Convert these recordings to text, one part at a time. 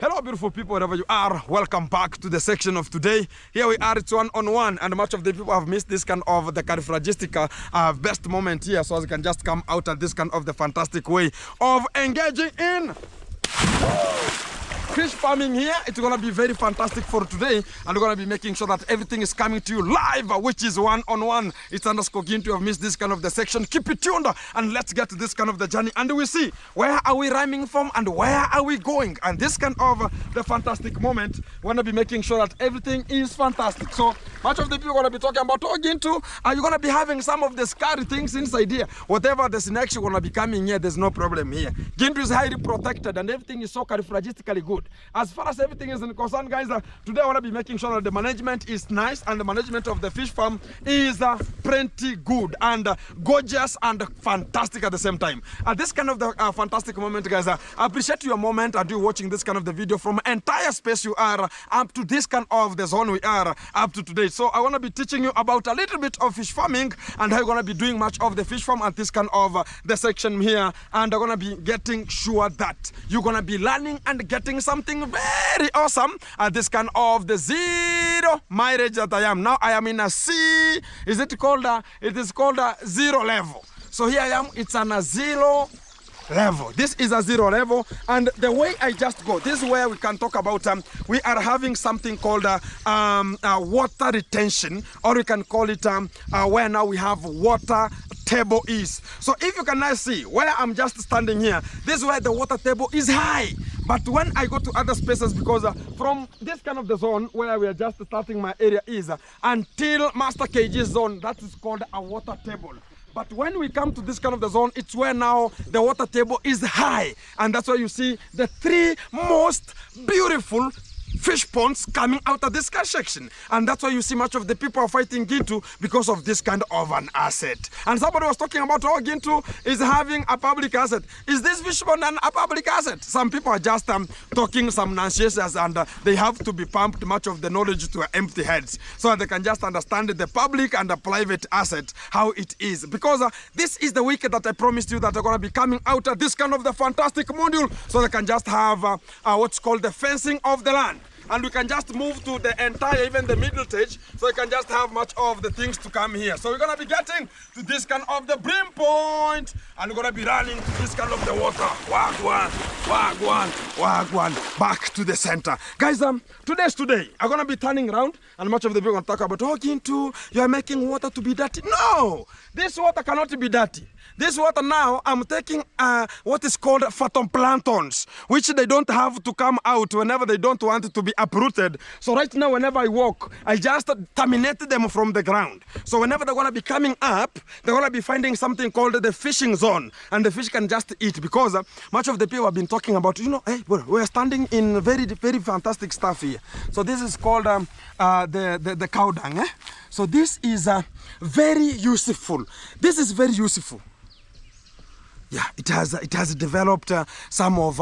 Hello, beautiful people, wherever you are. Welcome back to the section of today. Here we are, it's one-on-one, and much of the people have missed this kind of the characteristic best moment here, so as you can just come out at this kind of the fantastic way of engaging in fish farming here. It's going to be very fantastic for today, and we're going to be making sure that everything is coming to you live, which is one-on-one. It's underscore Gintu. You have missed this kind of the section. Keep it tuned, and let's get to this kind of the journey, and we see where are we rhyming from and where are we going. And this kind of the fantastic moment, we're going to be making sure that everything is fantastic. So much of the people are going to be talking about, oh, Gintu, are you going to be having some of the scary things inside here? Whatever the snakes are going to be coming here, there's no problem here. Gintu is highly protected, and everything is so characteristically good. As far as everything is concerned, guys, today I want to be making sure that the management is nice and the management of the fish farm is pretty good and gorgeous and fantastic at the same time. At this kind of the fantastic moment, guys, I appreciate your moment and you watching this kind of the video from entire space you are up to this kind of the zone we are up to today. So I want to be teaching you about a little bit of fish farming and how you're going to be doing much of the fish farm at this kind of the section here, and I'm going to be getting sure that you're going to be learning and getting something very awesome at this kind of the zero mileage that I am. Now I am in a C, is it called it is called a zero level. So here I am, it's on a zero level. This is a zero level, and the way I just go, this is where we can talk about we are having something called water retention, or we can call it where now we have water table is. So if you can now see where I'm just standing here, this is where the water table is high. But when I go to other spaces, because from this kind of the zone where we are just starting my area is until Master KG zone, that is called a water table. But when we come to this kind of the zone, it's where now the water table is high. And that's why you see the three most beautiful fish ponds coming out of this section, and that's why you see much of the people are fighting Gintu because of this kind of an asset. And somebody was talking about how Gintu is having a public asset. Is this fish pond a public asset? Some people are just talking some nonsense, and they have to be pumped much of the knowledge to empty heads so that they can just understand the public and the private asset how it is. Because this is the week that I promised you that are going to be coming out of this kind of the fantastic module, so they can just have what's called the fencing of the land. And we can just move to the entire, even the middle stage, so we can just have much of the things to come here. So we're going to be getting to this kind of the brim point, and we're going to be running to this kind of the water. Wagwan, wagwan, wagwan, back to the center. Guys, today, I'm going to be turning around, and much of the people are going to talk about, oh, Gintu, you are making water to be dirty. No, this water cannot be dirty. This water now, I'm taking what is called phytoplanktons, which they don't have to come out whenever they don't want it to be uprooted. So right now, whenever I walk, I just terminate them from the ground. So whenever they're going to be coming up, they're going to be finding something called the fishing zone, and the fish can just eat, because much of the people have been talking about, you know, hey, we're standing in very, very fantastic stuff here. So this is called the cow dung. Eh? So this is very useful. This is very useful. Yeah, it has developed some of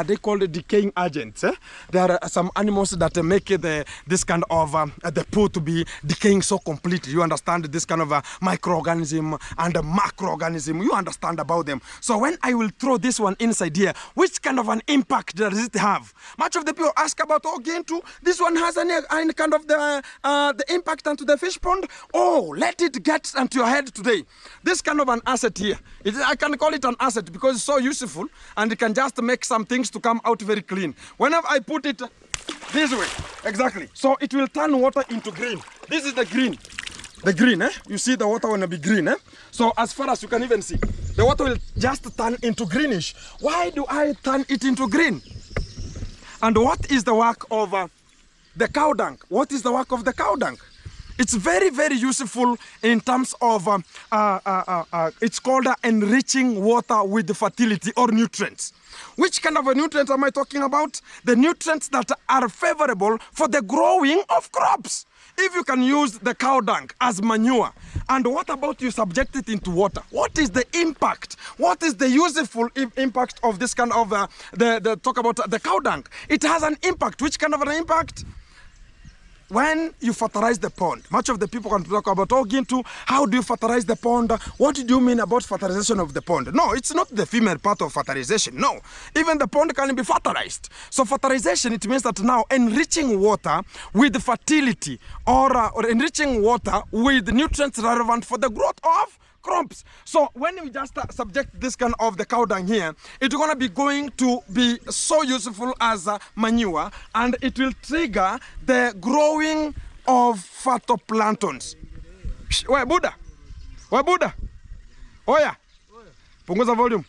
they call it decaying agents. Eh? There are some animals that make this kind of the poo to be decaying so completely. You understand this kind of microorganism and macroorganism. You understand about them. So when I will throw this one inside here, which kind of an impact does it have? Much of the people ask about, oh, Gintu, this one has any kind of the impact onto the fish pond. Oh, let it get into your head today. This kind of an asset here. I can call it an asset because it's so useful, and it can just make some things to come out very clean. Whenever I put it this way, exactly, so it will turn water into green. This is the green. The green, eh? You see the water will be green, eh? So as far as you can even see, the water will just turn into greenish. Why do I turn it into green? And what is the work of the cow dung? What is the work of the cow dung? It's very, very useful in terms of, it's called enriching water with fertility or nutrients. Which kind of a nutrient am I talking about? The nutrients that are favorable for the growing of crops. If you can use the cow dung as manure, and what about you subject it into water? What is the impact? What is the useful impact of this kind of, talk about the cow dung? It has an impact. Which kind of an impact? when you fertilize the pond, much of the people can talk about, oh, Gintu, how do you fertilize the pond? What do you mean about fertilization of the pond? No, it's not the female part of fertilization. No, even the pond can be fertilized. So fertilization, it means that now enriching water with fertility or enriching water with nutrients relevant for the growth of crops. So when we just subject this kind of the cow dung here, it's going to be going to be so useful as manure, and it will trigger the growing of phytoplanktons. Where Buddha? Where Buddha? Oh yeah. Punguza volume.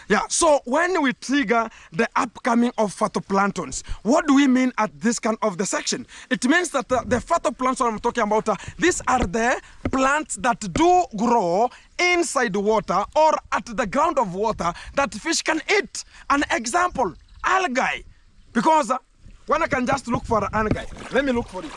Yeah, so when we trigger the upcoming of phytoplanktons, what do we mean at this kind of the section? It means that the phytoplankton I'm talking about, these are the plants that do grow inside the water or at the ground of water that fish can eat. An example, algae. Because when I can just look for algae, let me look for it.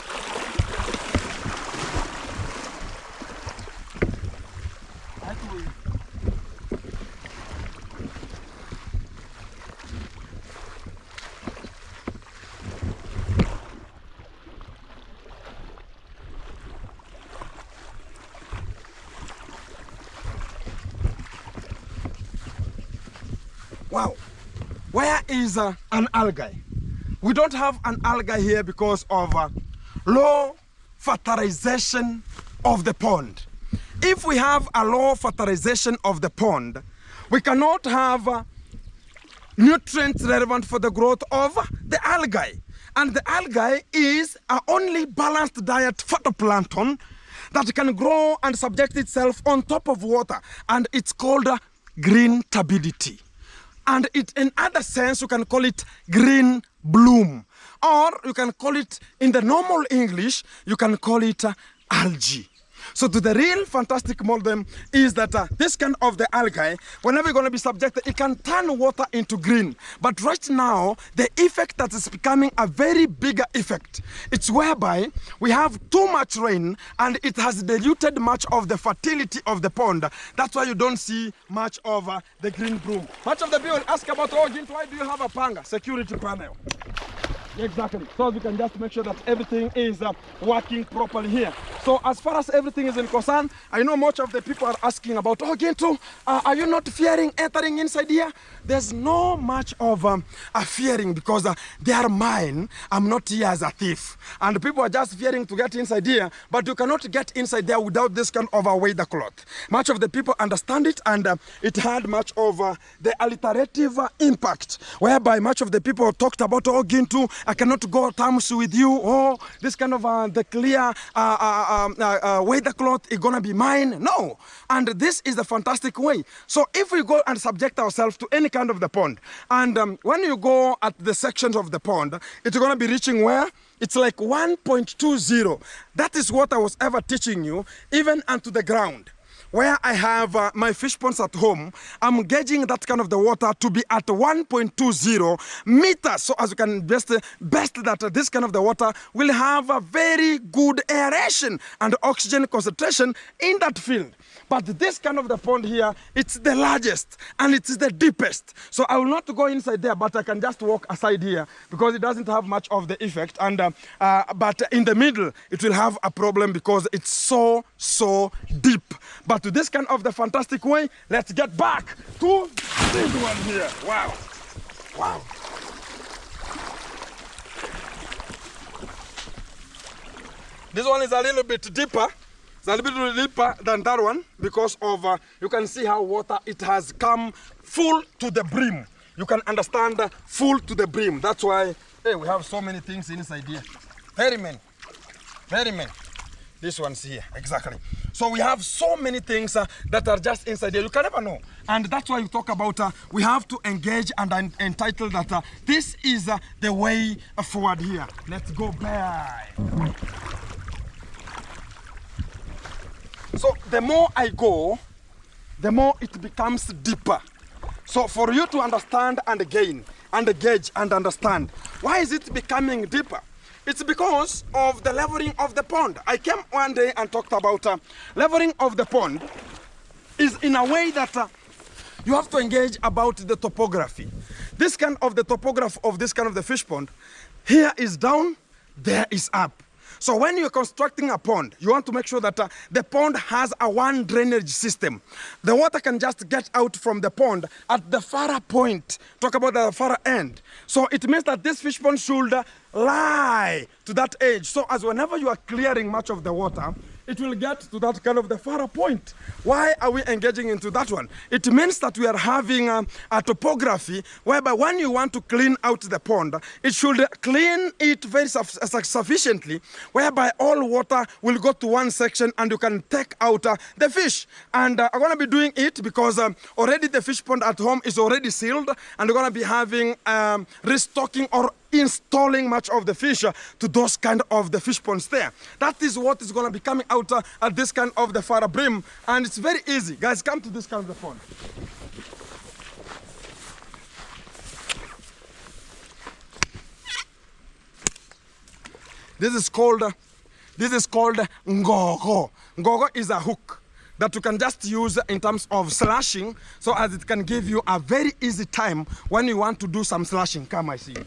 Wow, where is an algae? We don't have an algae here because of low fertilization of the pond. If we have a low fertilization of the pond, we cannot have nutrients relevant for the growth of the algae. And the algae is our only balanced diet phytoplankton that can grow and subject itself on top of water. And it's called green turbidity. And it, in other sense, you can call it green bloom. Or you can call it, in the normal English, you can call it algae. So to the real fantastic model is that this kind of the algae, whenever you're going to be subjected, it can turn water into green. But right now, the effect that is becoming a very bigger effect, it's whereby we have too much rain and it has diluted much of the fertility of the pond. That's why you don't see much of the green bloom. Much of the people ask about, oh, Gint, why do you have a panga, security panel? Exactly, so we can just make sure that everything is working properly here. So as far as everything is in concern, I know much of the people are asking about, oh, Gintu, are you not fearing entering inside here? There's no much of a fearing because they are mine. I'm not here as a thief. And people are just fearing to get inside here, but you cannot get inside there without this kind of a weather cloth. Much of the people understand it, and it had much of the alliterative impact, whereby much of the people talked about, oh, Gintu, I cannot go terms with you. Oh, this kind of the clear weather cloth is gonna be mine. No, and this is the fantastic way. So if we go and subject ourselves to any kind of the pond, and when you go at the sections of the pond, it's gonna be reaching where? It's like 1.20. That is what I was ever teaching you, even unto the ground. Where I have my fish ponds at home, I'm gauging that kind of the water to be at 1.20 meters. So as you can best that this kind of the water will have a very good aeration and oxygen concentration in that field. But this kind of the pond here, it's the largest and it's the deepest. So I will not go inside there, but I can just walk aside here because it doesn't have much of the effect. And but in the middle, it will have a problem because it's so deep. But to this kind of the fantastic way, let's get back to this one here. Wow. Wow. This one is a little bit deeper. It's a little bit deeper than that one because of, you can see how water, it has come full to the brim. You can understand full to the brim. That's why, hey, we have so many things inside here. Very many. Very many. This one's here, exactly. So we have so many things that are just inside here. You can never know. And that's why we talk about, we have to engage and entitle that this is the way forward here. Let's go back. So the more I go, the more it becomes deeper. So for you to understand and gain and gauge and understand, why is it becoming deeper? It's because of the leveling of the pond. I came one day and talked about leveling of the pond is in a way that you have to engage about the topography. This kind of the topography of this kind of the fish pond, here is down, there is up. So when you're constructing a pond, you want to make sure that the pond has a one drainage system. The water can just get out from the pond at the far point. Talk about the far end. So it means that this fish pond should lie to that edge. So as whenever you are clearing much of the water, it will get to that kind of the far point. Why are we engaging into that one? It means that we are having a topography whereby when you want to clean out the pond, it should clean it very sufficiently, whereby all water will go to one section and you can take out the fish. And I'm going to be doing it because already the fish pond at home is already sealed, and we're going to be having restocking or installing much of the fish to those kind of the fish ponds there. That is what is going to be coming out at this kind of the far brim, and it's very easy. Guys, come to this kind of the pond. This is called ngogo. Ngogo is a hook that you can just use in terms of slashing, so as it can give you a very easy time when you want to do some slashing. Come, I see you.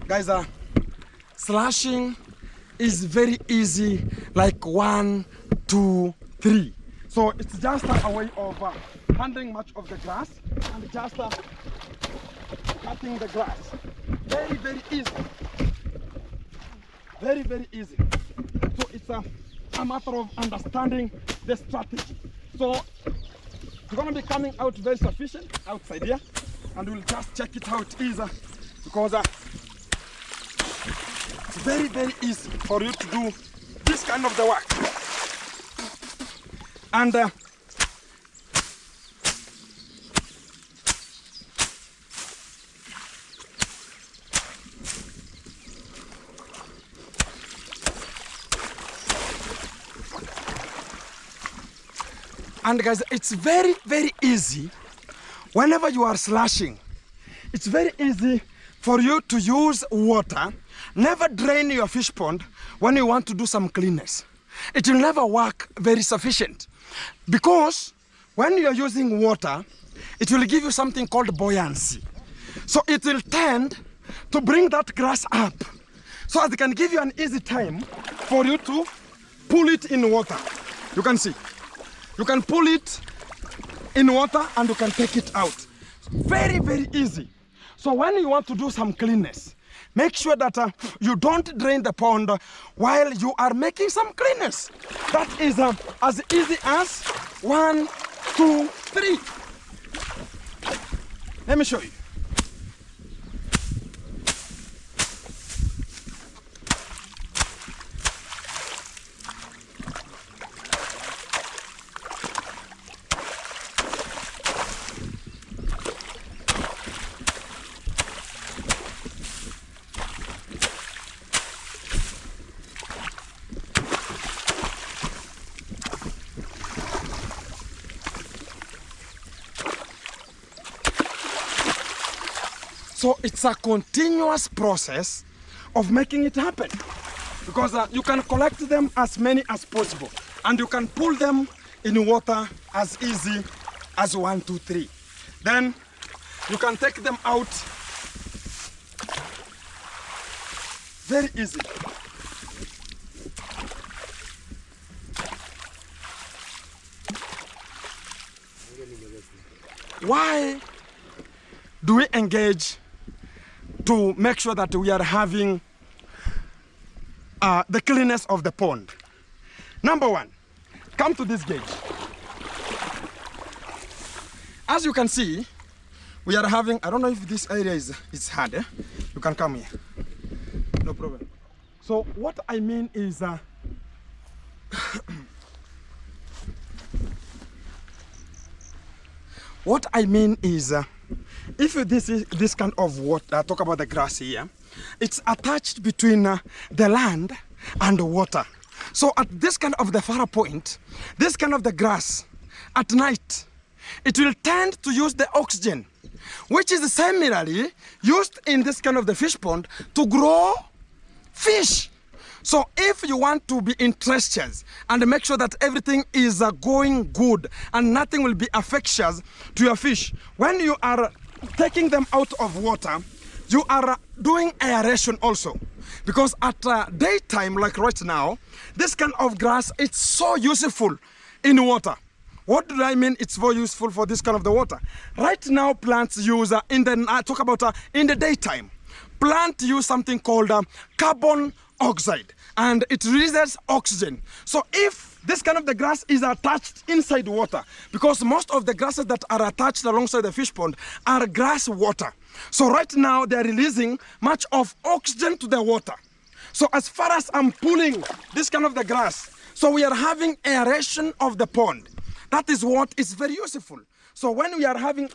Guys, slashing is very easy, like 1, 2, 3. So it's just a way of handling much of the grass and just cutting the grass. Very, very easy. Very, very easy. So it's a matter of understanding the strategy. So it's going to be coming out very sufficient outside here, and we'll just check it how it is because it's very, very easy for you to do this kind of the work. And guys, it's very, very easy whenever you are slashing. It's very easy for you to use water. Never drain your fish pond when you want to do some cleanness. It will never work very sufficient, because when you are using water, it will give you something called buoyancy. So it will tend to bring that grass up, so as it can give you an easy time for you to pull it in water. You can see. You can pull it in water and you can take it out. Very, very easy. So when you want to do some cleanness, make sure that you don't drain the pond while you are making some cleanness. That is as easy as 1, 2, 3. Let me show you. So it's a continuous process of making it happen, because you can collect them as many as possible, and you can pull them in water as easy as 1, 2, 3. Then you can take them out very easy. Why do we engage to make sure that we are having the cleanness of the pond? Number one, come to this gauge. As you can see, we are having, I don't know if this area is hard, eh? You can come here, no problem. So what I mean is, What I mean is, if this is this kind of water, talk about the grass here, it's attached between the land and the water. So at this kind of the far point, this kind of the grass, at night, it will tend to use the oxygen, which is similarly used in this kind of the fish pond to grow fish. So if you want to be interested and make sure that everything is going good and nothing will be infectious to your fish, when you are taking them out of water, you are doing aeration also. Because at daytime, like right now, this kind of grass, it's so useful in water. What do I mean it's very useful for this kind of the water? Right now, plants use, in the daytime, plant use something called carbon oxide, and it releases oxygen. So if this kind of the grass is attached inside water, because most of the grasses that are attached alongside the fish pond are grass water. So right now they are releasing much of oxygen to the water. So as far as I'm pulling this kind of the grass, so we are having aeration of the pond. That is what is very useful. So when we are having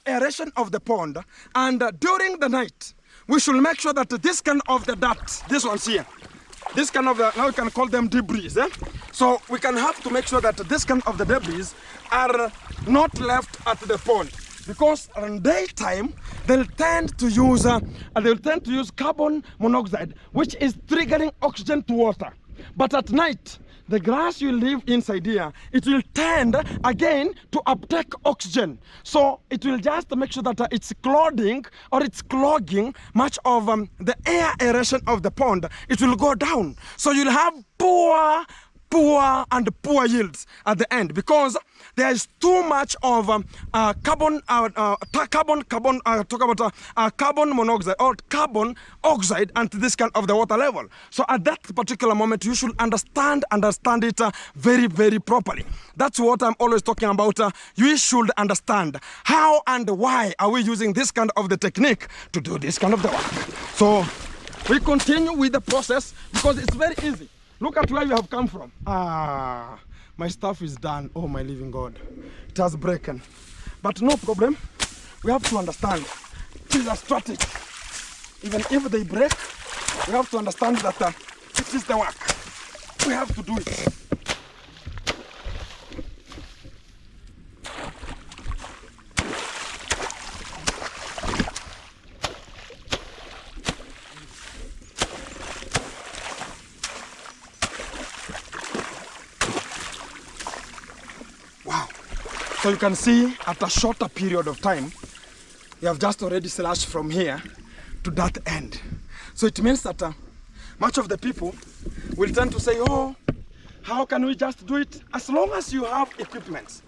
aeration of the pond, and during the night, we should make sure that this kind of the dirt, this ones here, this kind of, now we can call them debris. So we can have to make sure that this kind of the debris are not left at the pond. Because in daytime, they'll tend to use carbon monoxide, which is triggering oxygen to water. But at night, the grass you live inside here, it will tend again to uptake oxygen. So it will just make sure that it's clogging much of the aeration of the pond. It will go down. So you'll have poor yields at the end, because there is too much of carbon monoxide or carbon oxide into this kind of the water level. So at that particular moment, you should understand it very, very properly. That's what I'm always talking about. You should understand how and why are we using this kind of the technique to do this kind of the work. So we continue with the process because it's very easy. Look at where you have come from. My stuff is done. Oh, my living God. It has broken. But no problem. We have to understand. It is a strategy. Even if they break, we have to understand that it is the work. We have to do it. So you can see at a shorter period of time, we have just already slashed from here to that end. So it means that much of the people will tend to say, oh, how can we just do it? As long as you have equipment.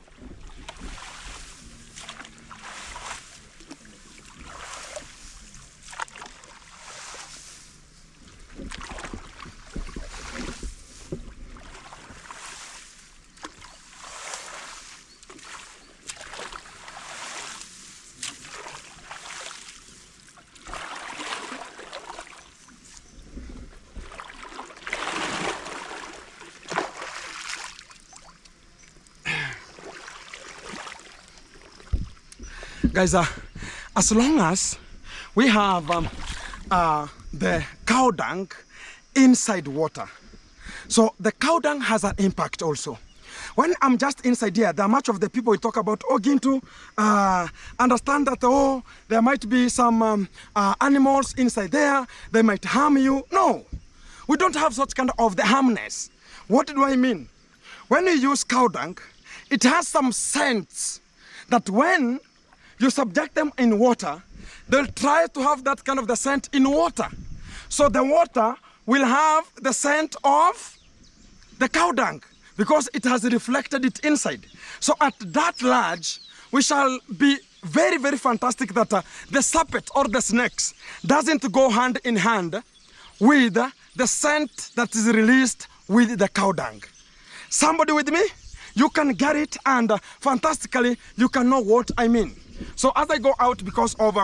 Guys, as long as we have the cow dung inside water, so the cow dung has an impact also. When I'm just inside here, there are much of the people we talk about, going to understand that, oh, there might be some animals inside there, they might harm you. No, we don't have such kind of the harmness. What do I mean? When you use cow dung, it has some scents that when you subject them in water, they'll try to have that kind of the scent in water. So the water will have the scent of the cow dung because it has reflected it inside. So at that large, we shall be very, very fantastic that the serpent or the snakes doesn't go hand in hand with the scent that is released with the cow dung. Somebody with me? You can get it, and fantastically, you can know what I mean. So as I go out because of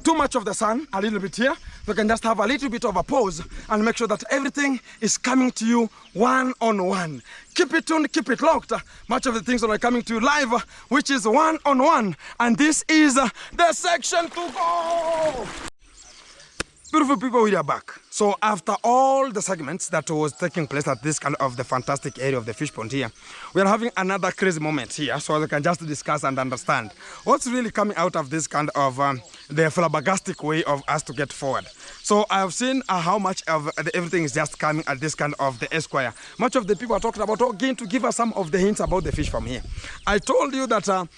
too much of the sun, a little bit here, you can just have a little bit of a pause and make sure that everything is coming to you one-on-one. Keep it tuned, keep it locked. Much of the things that are coming to you live, which is one-on-one. And this is the section to go. Beautiful people, we are back. So after all the segments that was taking place at this kind of the fantastic area of the fish pond here, we are having another crazy moment here, so we can just discuss and understand what's really coming out of this kind of the flabbergastic way of us to get forward. So I have seen how much of everything is just coming at this kind of the Esquire. Much of the people are talking about, again, to give us some of the hints about the fish farm here. I told you that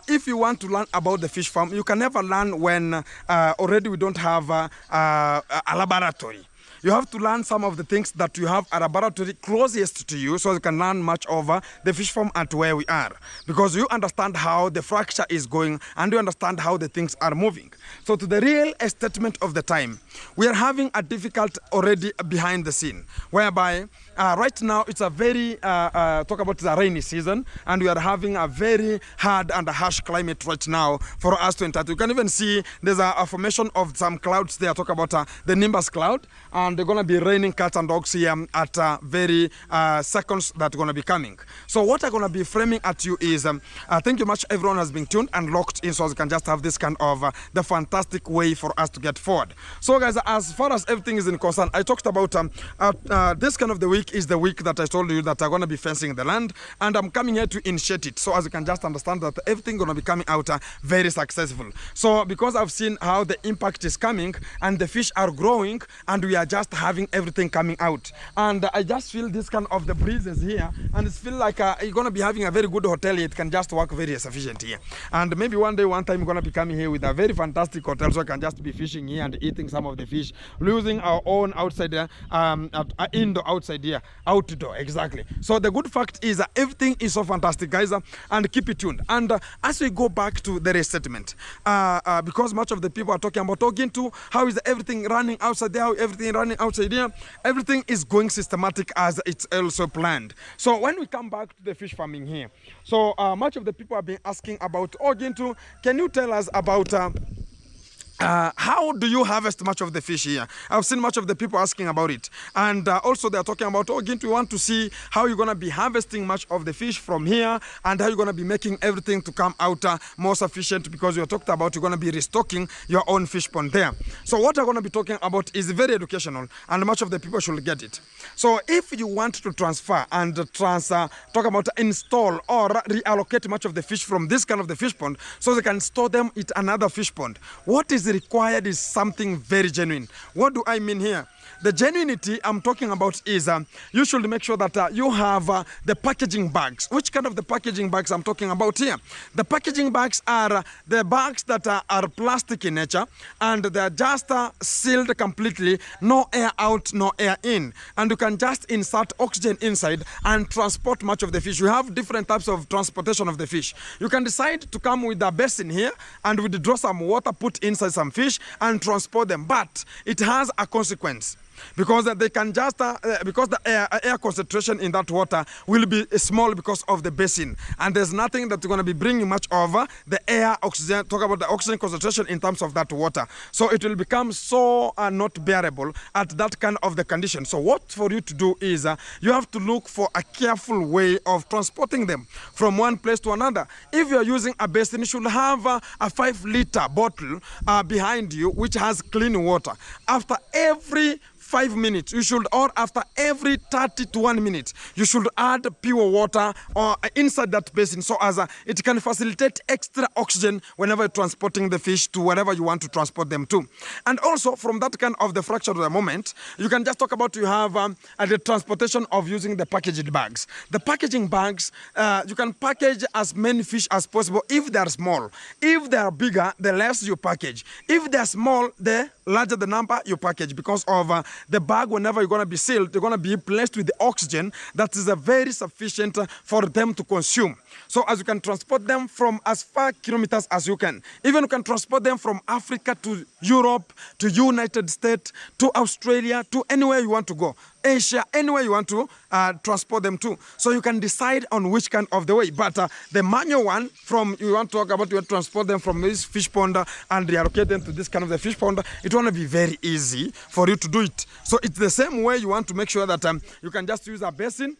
if you want to learn about the fish farm, you can never learn when already we don't have a laboratory. You have to learn some of the things that you have a laboratory closest to you, so you can learn much over the fish farm at where we are. Because you understand how the fracture is going and you understand how the things are moving. So to the real statement of the time, we are having a difficult already behind the scene, whereby right now it's a very, talk about the rainy season, and we are having a very hard and harsh climate right now for us to enter. You can even see there's a formation of some clouds there, talk about the Nimbus cloud, and they're going to be raining cats and dogs here at very seconds that are going to be coming. So what I'm going to be framing at you is, thank you much, everyone has been tuned and locked in, so you can just have this kind of the fantastic way for us to get forward. So guys, as far as everything is in concern, I talked about this kind of the week is the week that I told you that I'm going to be fencing the land, and I'm coming here to initiate it. So as you can just understand that everything going to be coming out very successful. So because I've seen how the impact is coming and the fish are growing and we are just having everything coming out, and I just feel this kind of the breezes here, and it's feel like you're going to be having a very good hotel here. It can just work very sufficient here, and maybe one day, one time, we're going to be coming here with a very fantastic hotel, so I can just be fishing here and eating some of the fish, losing our own outside indoor, outside here, outdoor, exactly. So the good fact is everything is so fantastic, guys, and keep it tuned. And as we go back to the resettlement, because much of the people are talking about how is everything running outside there, how everything running outside here, everything is going systematic as it's also planned. So when we come back to the fish farming here, so much of the people have been asking about, can you tell us about how do you harvest much of the fish here? I've seen much of the people asking about it. And also they're talking about, we want to see how you're going to be harvesting much of the fish from here and how you're going to be making everything to come out more sufficient, because you're talking about you're going to be restocking your own fish pond there. So what I'm going to be talking about is very educational, and much of the people should get it. So if you want to transfer and talk about install or reallocate much of the fish from this kind of the fish pond so they can store them in another fish pond, what is required is something very genuine. What do I mean here? The genuinity I'm talking about is you should make sure that you have the packaging bags. Which kind of the packaging bags I'm talking about here? The packaging bags are the bags that are plastic in nature, and they're just sealed completely, no air out, no air in. And you can just insert oxygen inside and transport much of the fish. We have different types of transportation of the fish. You can decide to come with a basin here and withdraw some water, put inside some fish and transport them. But it has a consequence. Because they can just, because the air concentration in that water will be small because of the basin. And there's nothing that's going to be bringing much over the air oxygen, talk about the oxygen concentration in terms of that water. So it will become so not bearable at that kind of the condition. So what for you to do is you have to look for a careful way of transporting them from one place to another. If you're using a basin, you should have a 5-liter bottle behind you which has clean water. After every 5 minutes, you should, or after every 30 to 1 minute, you should add pure water or inside that basin, so as it can facilitate extra oxygen whenever you're transporting the fish to wherever you want to transport them to. And also from that kind of the fracture of the moment, you can just talk about you have the transportation of using the packaging bags. The packaging bags, you can package as many fish as possible if they are small. If they are bigger, the less you package. If they are small, the larger the number you package, because of the bag, whenever you're going to be sealed, they're going to be placed with the oxygen that is very sufficient for them to consume. So as you can transport them from as far kilometers as you can. Even you can transport them from Africa to Europe, to United States, to Australia, to anywhere you want to go. Asia, anywhere you want to transport them to. So you can decide on which kind of the way. But the manual one, from you want to talk about, you want to transport them from this fish pond and reallocate them to this kind of the fish pond, it want to be very easy for you to do it. So it's the same way you want to make sure that you can just use a basin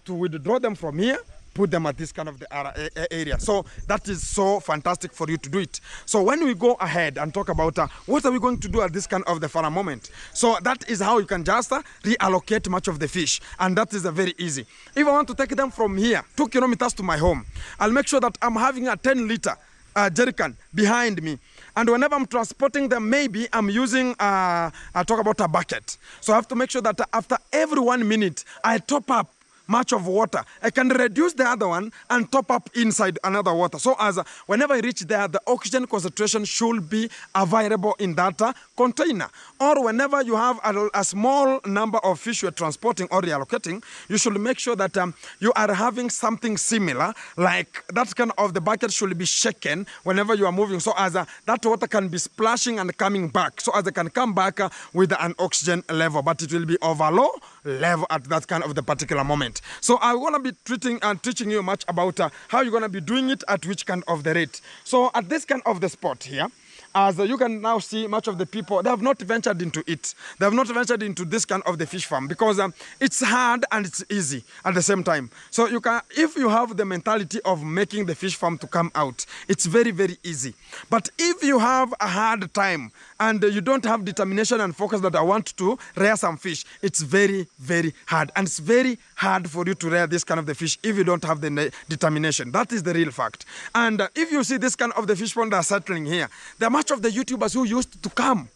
to withdraw them from here, put them at this kind of the area. So that is so fantastic for you to do it. So when we go ahead and talk about what are we going to do at this kind of the farm moment, so that is how you can just reallocate much of the fish, and that is very easy. If I want to take them from here 2 kilometers to my home, I'll make sure that I'm having a 10-liter jerrycan behind me, and whenever I'm transporting them, maybe I'm using I talk about a bucket. So I have to make sure that after every 1 minute I top up much of water. I can reduce the other one and top up inside another water. So as whenever I reach there, the oxygen concentration should be available in that container. Or whenever you have a small number of fish you're transporting or reallocating, you should make sure that you are having something similar, like that kind of the bucket should be shaken whenever you are moving, so as that water can be splashing and coming back, so as it can come back with an oxygen level, but it will be over low level at that kind of the particular moment. So I want to be teaching you much about how you're going to be doing it at which kind of the rate. So at this kind of the spot here, as you can now see, much of the people, they have not ventured into it. They have not ventured into this kind of the fish farm because it's hard and it's easy at the same time. So you can, if you have the mentality of making the fish farm to come out, it's very, very easy. But if you have a hard time and you don't have determination and focus that I want to rear some fish, it's very, very hard. And it's very hard for you to rear this kind of the fish if you don't have the determination. That is the real fact. And if you see this kind of the fish pond that are settling here, there are much of the YouTubers who used to come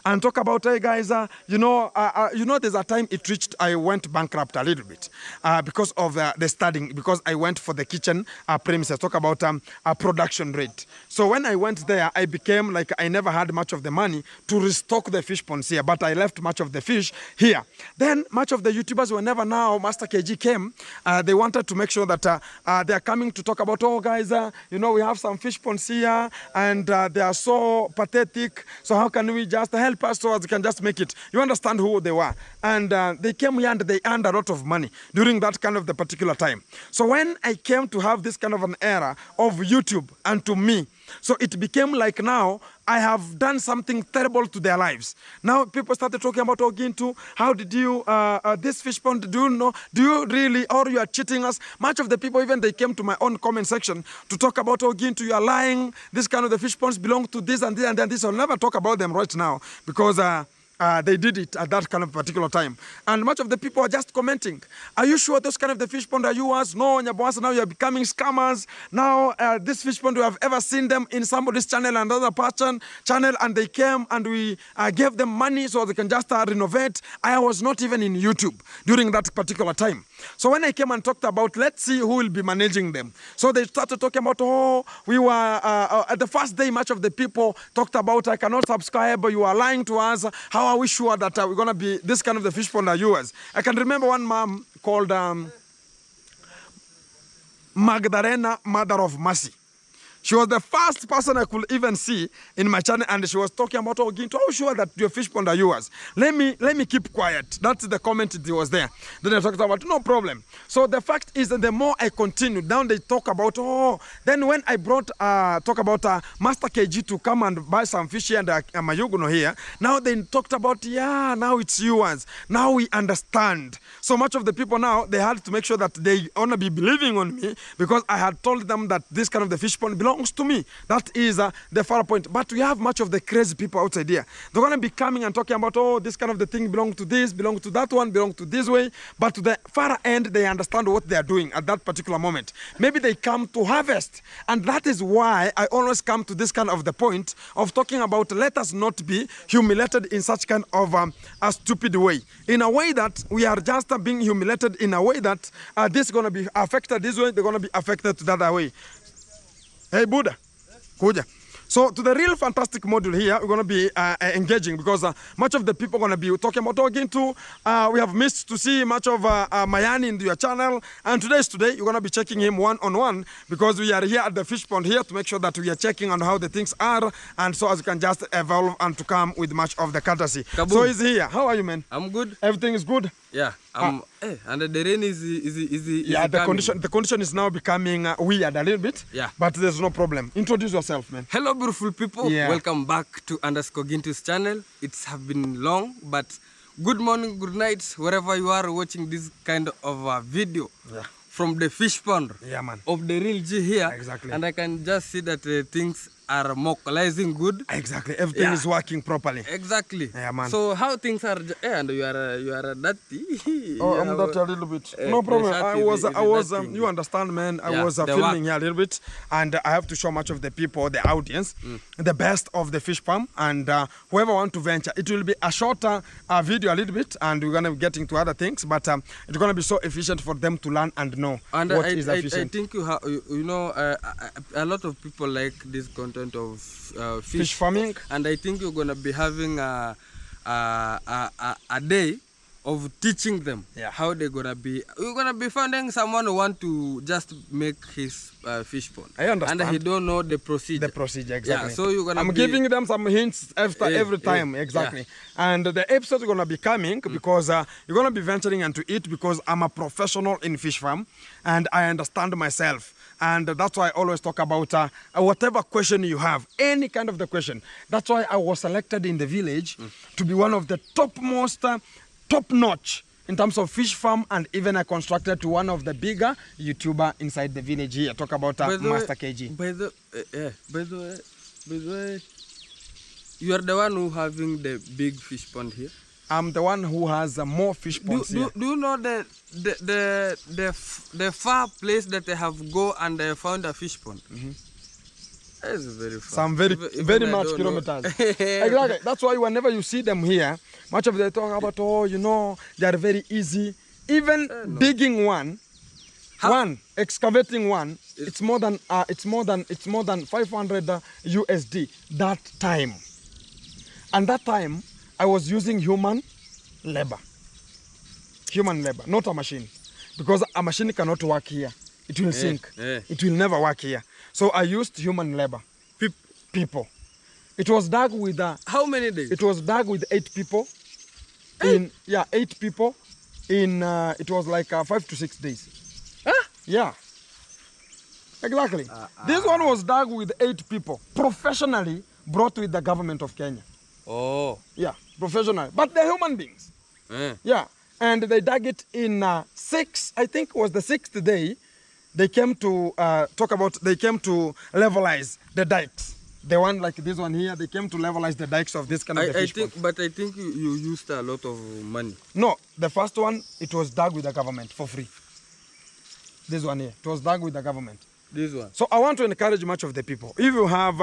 and talk about, hey guys, you know, there's a time it reached, I went bankrupt a little bit because of the studying, because I went for the kitchen premises, talk about a production rate. So when I went there, I became like, I never had much of the money to restock the fish ponds here, but I left much of the fish here. Then much of the YouTubers, whenever now Master KG came, they wanted to make sure that they are coming to talk about, oh guys, you know, we have some fish ponds here and they are so pathetic. So how can we just help us so as we can just make it? You understand who they were. And they came here and they earned a lot of money during that kind of the particular time. So when I came to have this kind of an era of YouTube and to me, so it became like now I have done something terrible to their lives. Now people started talking about Ogintu. How did you, this fish pond, do you know, do you really, or you are cheating us? Much of the people, even they came to my own comment section to talk about Ogintu, you are lying. This kind of the fish ponds belong to this and this and this. I'll never talk about them right now because they did it at that kind of particular time. And much of the people are just commenting, are you sure those kind of the fish pond are yours? No, Nyaboasa, now you're becoming scammers. Now, this fish pond, we have ever seen them in somebody's channel and another person channel, and they came and we gave them money so they can just renovate. I was not even in YouTube during that particular time. So when I came and talked about, let's see who will be managing them. So they started talking about, oh, we were, at the first day, much of the people talked about, I cannot subscribe, but you are lying to us. How are we sure that we're going to be this kind of the fish pond are yours? I can remember one mom called Magdalena, Mother of Mercy. She was the first person I could even see in my channel, and she was talking about, oh, Ginto, how sure that your fish pond are yours? Let me keep quiet. That's the comment that was there. Then I talked about, no problem. So the fact is that the more I continued, now they talk about, oh, then when I brought, talk about Master KG to come and buy some fish here and Mayuguno here, now they talked about, yeah, now it's yours. Now we understand. So much of the people now, they had to make sure that they want to be believing on me because I had told them that this kind of the fish pond belongs to me. That is the far point. But we have much of the crazy people outside here. They're going to be coming and talking about, oh, this kind of the thing belongs to this, belongs to that one, belongs to this way. But to the far end, they understand what they are doing at that particular moment. Maybe they come to harvest. And that is why I always come to this kind of the point of talking about let us not be humiliated in such kind of a stupid way. In a way that we are just being humiliated in a way that this is going to be affected this way, they're going to be affected the other way. Hey, Buddha, kuja. So to the real fantastic module here, we're going to be engaging because much of the people are going to be talking to. We have missed to see much of Mayani in your channel. And today, you're going to be checking him one-on-one because we are here at the fish pond here to make sure that we are checking on how the things are. And so as you can just evolve and to come with much of the courtesy. Kaboom. So he's here. How are you, man? I'm good. Everything is good? Yeah. And the rain is yeah, the condition is now becoming weird a little bit. Yeah. But there's no problem. Introduce yourself, man. Hello, beautiful people. Yeah. Welcome back to _Gintu's channel. It's have been long, but good morning, good night, wherever you are watching this kind of video. Yeah. From the fish pond. Yeah, man. Of the real G here. Exactly. And I can just see that things are mobilizing good. Exactly. Everything is working properly. Exactly. Yeah, man. So how things are, and you are dirty. Oh, I'm dirty a little bit. No problem. I was you understand, man. I was filming here a little bit, and I have to show much of the people, the audience, the best of the fish farm, and whoever want to venture. It will be a shorter video a little bit, and we're gonna be getting to other things, but it's gonna be so efficient for them to learn and know what is efficient. I think you know a lot of people like this content of fish farming, and I think you're gonna be having a day of teaching them how they're gonna be. You're gonna be finding someone who want to just make his fish pond. I understand. And he don't know the procedure. The procedure, exactly. Yeah, so you're gonna. I'm giving them some hints after every time, exactly. Yeah. And the episode is gonna be coming because you're gonna be venturing into it because I'm a professional in fish farm and I understand myself. And that's why I always talk about whatever question you have, any kind of the question. That's why I was selected in the village to be one of the topmost, top-notch in terms of fish farm, and even I constructed to one of the bigger YouTuber inside the village here. Talk about Master KG. By the way, you are the one who having the big fish pond here. I'm the one who has more fish ponds here. Do you know the far place that they have go and they found a fish pond? It's very far. Some very much kilometers. Exactly. That's why whenever you see them here, much of them talk about, oh, you know, they are very easy. Even digging one, excavating one, it's more than 500 USD that time. And that time, I was using human labor, not a machine, because a machine cannot work here. It will sink. It will never work here. So I used human labor, people. It was dug with how many days? It was dug with 8 people. 8 people. It was like 5 to 6 days. Huh? Yeah. Exactly. This one was dug with 8 people, professionally brought with the government of Kenya. Oh. Yeah, professional. But they're human beings. Yeah. And they dug it in 6, I think it was the 6th day. They came to they came to levelize the dikes. The one like this one here, they came to levelize the dikes of this kind of fish pond. But I think you used a lot of money. No, the first one, it was dug with the government for free. This one here, it was dug with the government. This one. So I want to encourage much of the people. If you have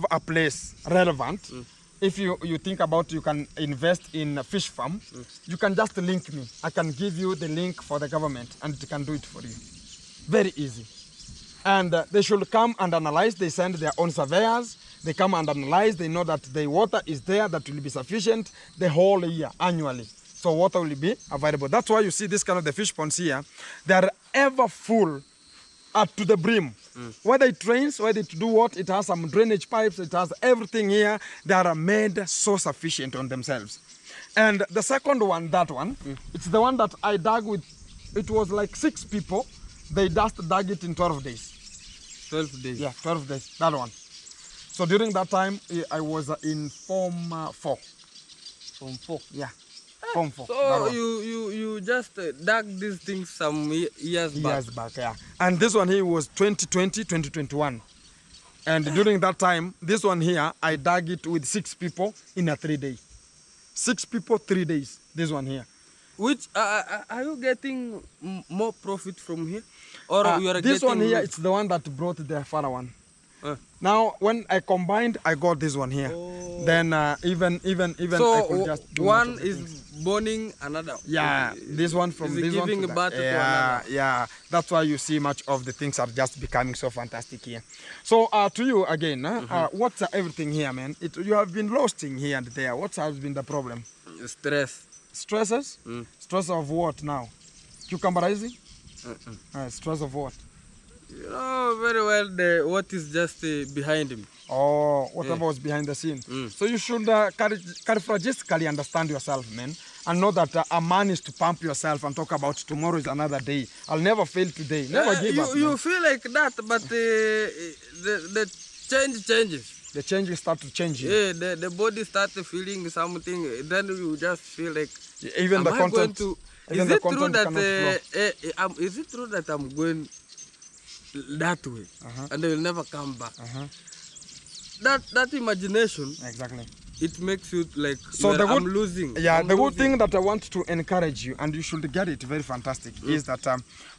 a place relevant, if you think about you can invest in a fish farm, you can just link me. I can give you the link for the government and it can do it for you. Very easy. And they should come and analyze. They send their own surveyors. They come and analyze. They know that the water is there that will be sufficient the whole year, annually. So water will be available. That's why you see this kind of the fish ponds here. They are ever full to the brim. Whether it rains, whether it do what, it has some drainage pipes, it has everything here. They are made so sufficient on themselves. And the second one, that one, it's the one that I dug with, it was like 6 people. They just dug it in 12 days. 12 days? Yeah, 12 days, that one. So during that time, I was in Form 4. Form 4? Yeah. Form 4. So you just dug these things some years back? Years back, yeah. And this one here was 2020, 2021. And during that time, this one here, I dug it with 6 people in a 3 day. 6 people, 3 days, this one here. Which, are you getting more profit from here? Or you are this getting one here, it's the one that brought the far one. Now, when I combined, I got this one here. Then even So I could just do one much of the is things. burning another. Yeah, this one from Is this one giving to birth to yeah, another. yeah. That's why you see much of the things are just becoming so fantastic here. So to you again, what's everything here, man? You have been losting here and there. What has been the problem? Stress. Stresses? Stress of what now? Cucumberizing? Stress of what? You know very well what is just behind him. Oh, whatever was behind the scene. So you should characteristically understand yourself, man, and know that a man is to pump yourself and talk about tomorrow is another day. I'll never fail today. Never give up. You Man. feel like that, but the change changes. The changes start to change you. Yeah, the body starts feeling something. Then you just feel like, Even the content. Is it true that is it true that I'm going that way and I will never come back? That imagination, Exactly. it makes you like, So well, the good, I'm losing. Yeah, I'm the good losing. thing that I want to encourage you, and you should get it very fantastic, is that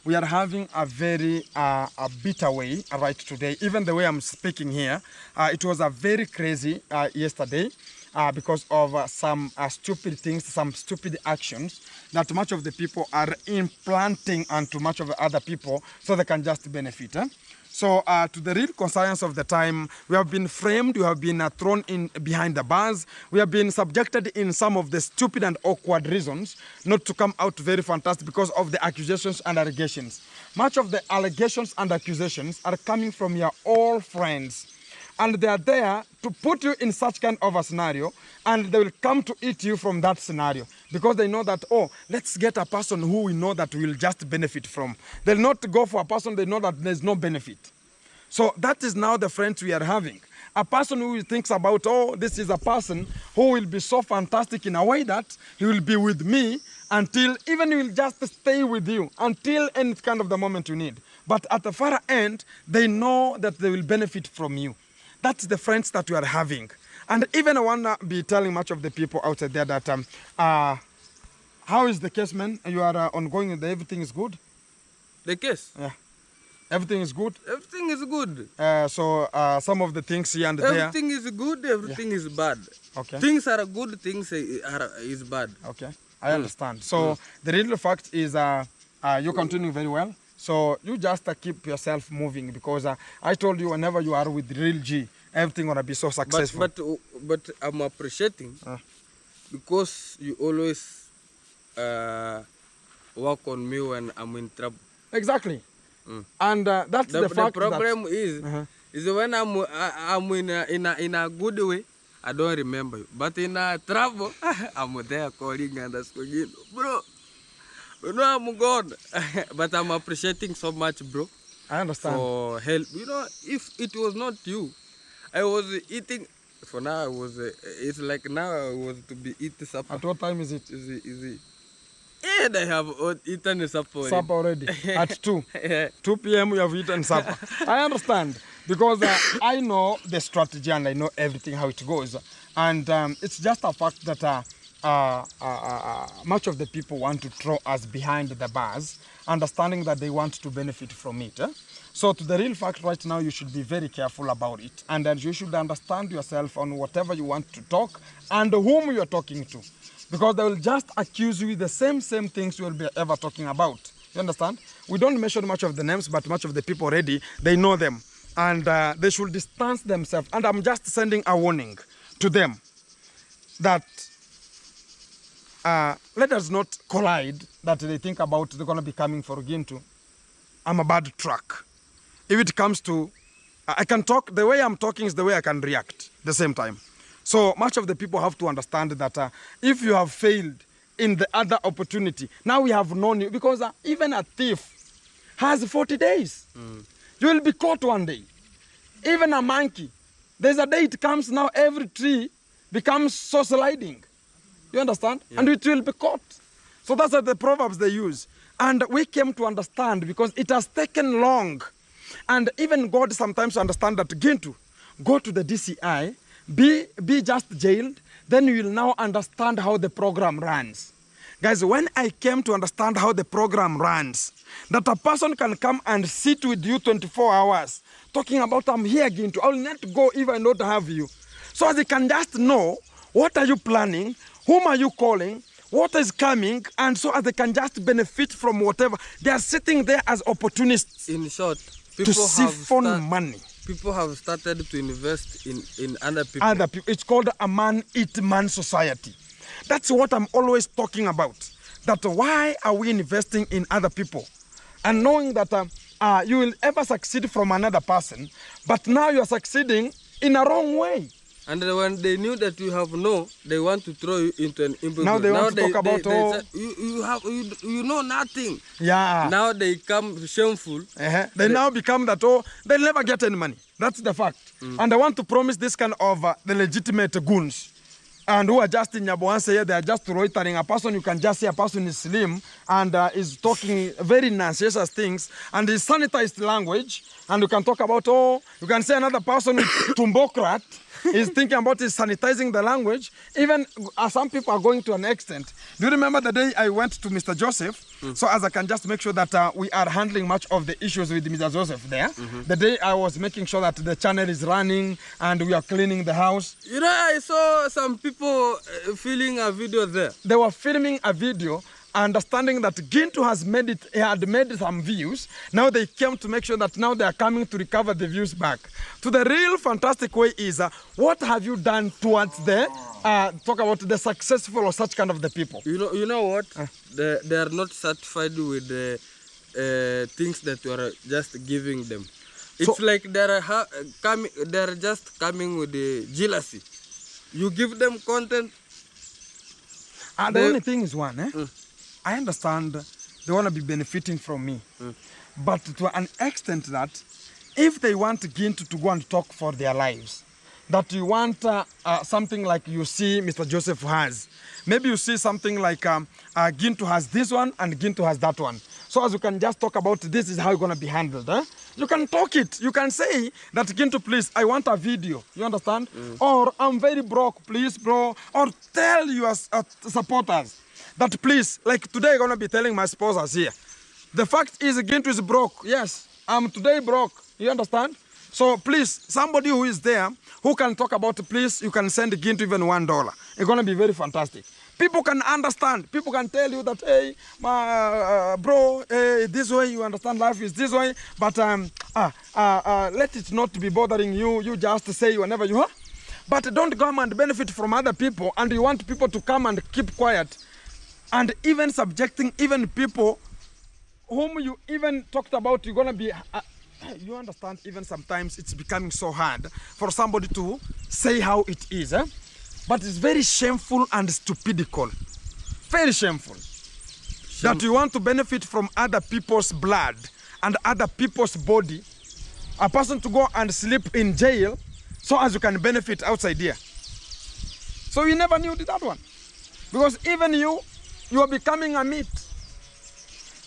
we are having a very a bitter way right today. Even the way I'm speaking here, it was a very crazy yesterday because of some stupid things, some stupid actions that much of the people are implanting onto much of the other people so they can just benefit. So to the real conscience of the time, we have been framed, we have been thrown in behind the bars, we have been subjected in some of the stupid and awkward reasons not to come out very fantastic because of the accusations and allegations. Much of the allegations and accusations are coming from your old friends. And they are there to put you in such kind of a scenario, and they will come to eat you from that scenario because they know that, oh, let's get a person who we know that will just benefit from. They'll not go for a person they know that there's no benefit. So that is now the friends we are having. A person who thinks about, oh, this is a person who will be so fantastic in a way that he will be with me until, even he will just stay with you until any kind of the moment you need. But at the far end, they know that they will benefit from you. That's the friends that we are having. And even I want to be telling much of the people outside there that, how is the case, man? You are ongoing, everything is good? The case? Yeah. Everything is good? Everything is good. So some of the things here and there. Everything is good, everything is bad. Okay. Things are good, things is bad. Okay, I understand. So the real fact is you continue very well. So you just keep yourself moving because I told you whenever you are with real G, everything gonna be so successful. But I'm appreciating because you always work on me when I'm in trouble. Exactly. And that's the fact. The problem is when I'm in a good way, I don't remember you. But in a trouble, I'm there calling and asking, bro. You know I'm God, but I'm appreciating so much, bro. I understand. For help. You know, if it was not you, I was eating. For now, I was. It's like now I was to be eating supper. At what time is it? Is it? And I have eaten supper already. Supper already. At 2. Yeah. 2 p.m. you have eaten supper. I understand because I know the strategy and I know everything how it goes. And it's just a fact that much of the people want to throw us behind the bars, understanding that they want to benefit from it. So to the real fact right now, you should be very careful about it. And then you should understand yourself on whatever you want to talk and whom you are talking to. Because they will just accuse you with the same things you will be ever talking about. You understand? We don't mention much of the names, but much of the people already, they know them. And they should distance themselves. And I'm just sending a warning to them that let us not collide that they think about they're going to be coming for Gintu. I'm a bad truck. If it comes to, I can talk, the way I'm talking is the way I can react at the same time. So much of the people have to understand that if you have failed in the other opportunity, now we have known you, because even a thief has 40 days. You will be caught one day. Even a monkey, there's a day it comes now, every tree becomes so sliding. You understand? Yeah. And it will be caught. So that's the proverbs they use. And we came to understand because it has taken long. And even God sometimes understand that Gintu, go to the DCI, be just jailed, then you will now understand how the program runs. Guys, when I came to understand how the program runs, that a person can come and sit with you 24 hours, talking about, I'm here again, I will not go if I don't have you. So they can just know, what are you planning, whom are you calling, what is coming, and so as they can just benefit from whatever. They are sitting there as opportunists. In short, to siphon money. People have started to invest in other people. It's called a man-eat-man society. That's what I'm always talking about. That why are we investing in other people? And knowing that you will ever succeed from another person, but now you are succeeding in a wrong way. And when they knew that you have they want to throw you into an improvement. Now they want to talk about, you know nothing. Yeah. Now they come shameful. They now become that, they'll never get any money. That's the fact. And they want to promise this kind of the legitimate goons. And who are just in Nyaboanse here, they are just loitering. A person, you can just see a person is slim and is talking very nonsense things and is sanitized language. And you can talk about, you can say another person with tumbocrat is thinking about is sanitizing the language. Even some people are going to an extent. Do you remember the day I went to Mr. Joseph? So as I can just make sure that we are handling much of the issues with Mr. Joseph there. The day I was making sure that the channel is running and we are cleaning the house. You know, I saw some people filming a video there. They were filming a video, understanding that Gintu had made some views. Now they came to make sure that now they are coming to recover the views back. To the real fantastic way is, what have you done towards the, talk about the successful or such kind of the people? You know what? They are not satisfied with the things that you are just giving them. It's so, like they're just coming with the jealousy. You give them content. The only thing is one, I understand they want to be benefiting from me. But to an extent that if they want Gintu to go and talk for their lives, that you want something like you see Mr. Joseph has. Maybe you see something like Gintu has this one and Gintu has that one. So as you can just talk about this is how it's going to be handled. You can talk it. You can say that Gintu, please, I want a video. You understand? Or I'm very broke, please, bro. Or tell your supporters that please, like today I'm going to be telling my sponsors here. The fact is Gintu is broke. Yes, I'm today broke. You understand? So please, somebody who is there who can talk about, please, you can send Gintu even $1. It's going to be very fantastic. People can understand. People can tell you that, hey, bro, this way, you understand life is this way, but let it not be bothering you. You just say whenever you are. But don't come and benefit from other people, and you want people to come and keep quiet. And even subjecting even people whom you even talked about, you're going to be... you understand, even sometimes it's becoming so hard for somebody to say how it is. But it's very shameful and stupidical. Very shameful. That you want to benefit from other people's blood and other people's body. A person to go and sleep in jail so as you can benefit outside here. So you never knew that one. Because even you are becoming a meat.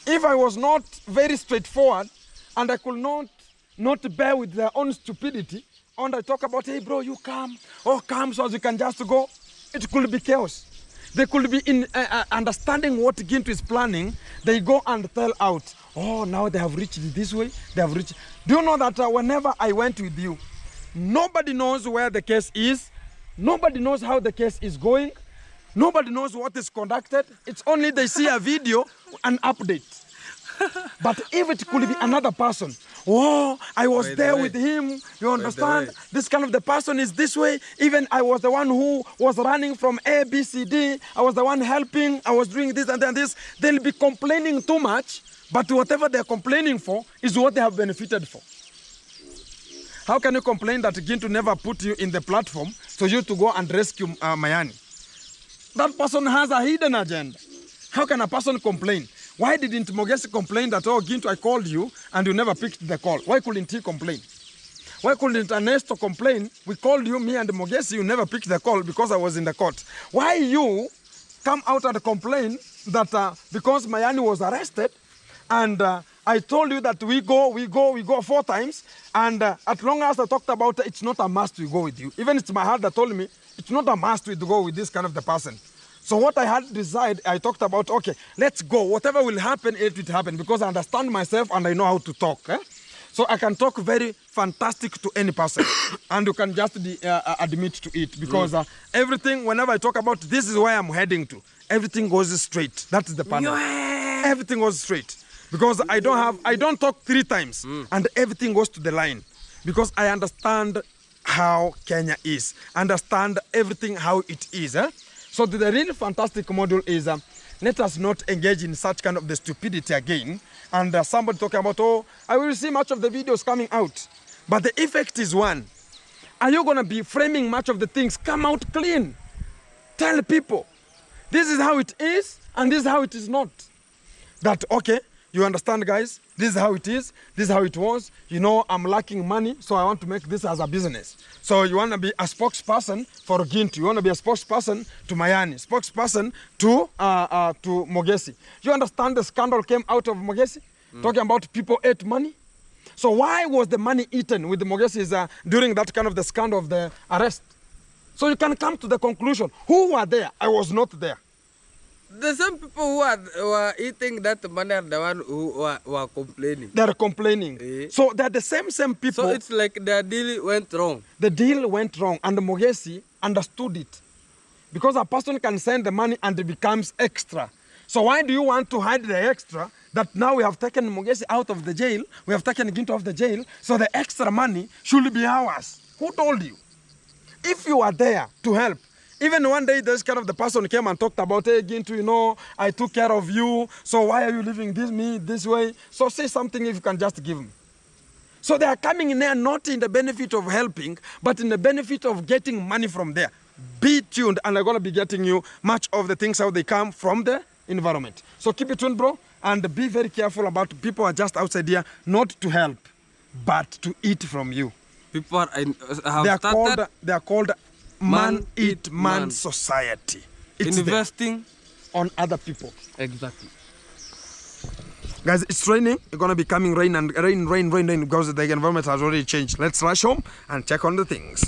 If I was not very straightforward and I could not bear with their own stupidity, and I talk about, hey bro, you come, come so as you can just go, it could be chaos. They could be in understanding what Gintu is planning. They go and tell out, now they have reached this way, they have reached. Do you know that whenever I went with you, nobody knows where the case is, nobody knows how the case is going, nobody knows what is conducted. It's only they see a video, an update. But if it could be another person, I was there with him, you understand? This kind of the person is this way. Even I was the one who was running from A, B, C, D. I was the one helping. I was doing this and then this. They'll be complaining too much, but whatever they're complaining for is what they have benefited for. How can you complain that Gintu never put you in the platform for you to go and rescue Mayani? That person has a hidden agenda. How can a person complain? Why didn't Mogesi complain that, Gintu, I called you and you never picked the call? Why couldn't he complain? Why couldn't Ernesto complain? We called you, me and Mogesi, you never picked the call because I was in the court. Why you come out and complain that because Mayani was arrested and I told you that we go 4 times and as long as I talked about it, it's not a must we go with you. Even it's my heart that told me it's not a must we go with this kind of the person. So what I had decided, I talked about, okay, let's go. Whatever will happen, it will happen, because I understand myself and I know how to talk. So I can talk very fantastic to any person, and you can just admit to it, because everything, whenever I talk about this is where I'm heading to, everything goes straight. That's the panel. Yeah. Everything goes straight, because I don't talk 3 times, and everything goes to the line, because I understand how Kenya is, understand everything how it is. So the really fantastic module is, let us not engage in such kind of the stupidity again. And somebody talking about, oh, I will see much of the videos coming out, but the effect is one. Are you going to be framing much of the things? Come out clean. Tell people, this is how it is, and this is how it is not. That, okay, you understand, guys? This is how it is. This is how it was. You know, I'm lacking money, so I want to make this as a business. So you want to be a spokesperson for Gintu. You want to be a spokesperson to Mayani, spokesperson to Mogesi. You understand the scandal came out of Mogesi? Talking about people ate money. So why was the money eaten with the Mogesi's during that kind of the scandal of the arrest? So you can come to the conclusion. Who were there? I was not there. The same people who were eating that money are the one who were complaining. They're complaining. So they're the same people. So it's like the deal went wrong. The deal went wrong, and the Mogesi understood it. Because a person can send the money and it becomes extra. So why do you want to hide the extra? That now we have taken Mogesi out of the jail, we have taken Gintu out of the jail, so the extra money should be ours. Who told you? If you are there to help, even one day this kind of the person came and talked about, hey Gintu, you know, I took care of you, so why are you leaving me this way? So say something if you can just give me. So they are coming in there not in the benefit of helping, but in the benefit of getting money from there. Be tuned, and I'm going to be getting you much of the things how they come from the environment. So keep it tuned, bro, and be very careful about people are just outside here, not to help, but to eat from you. People are, they are called man eat man society. It's investing on other people. Exactly. Guys, it's raining. It's gonna be coming rain because the environment has already changed. Let's rush home and check on the things.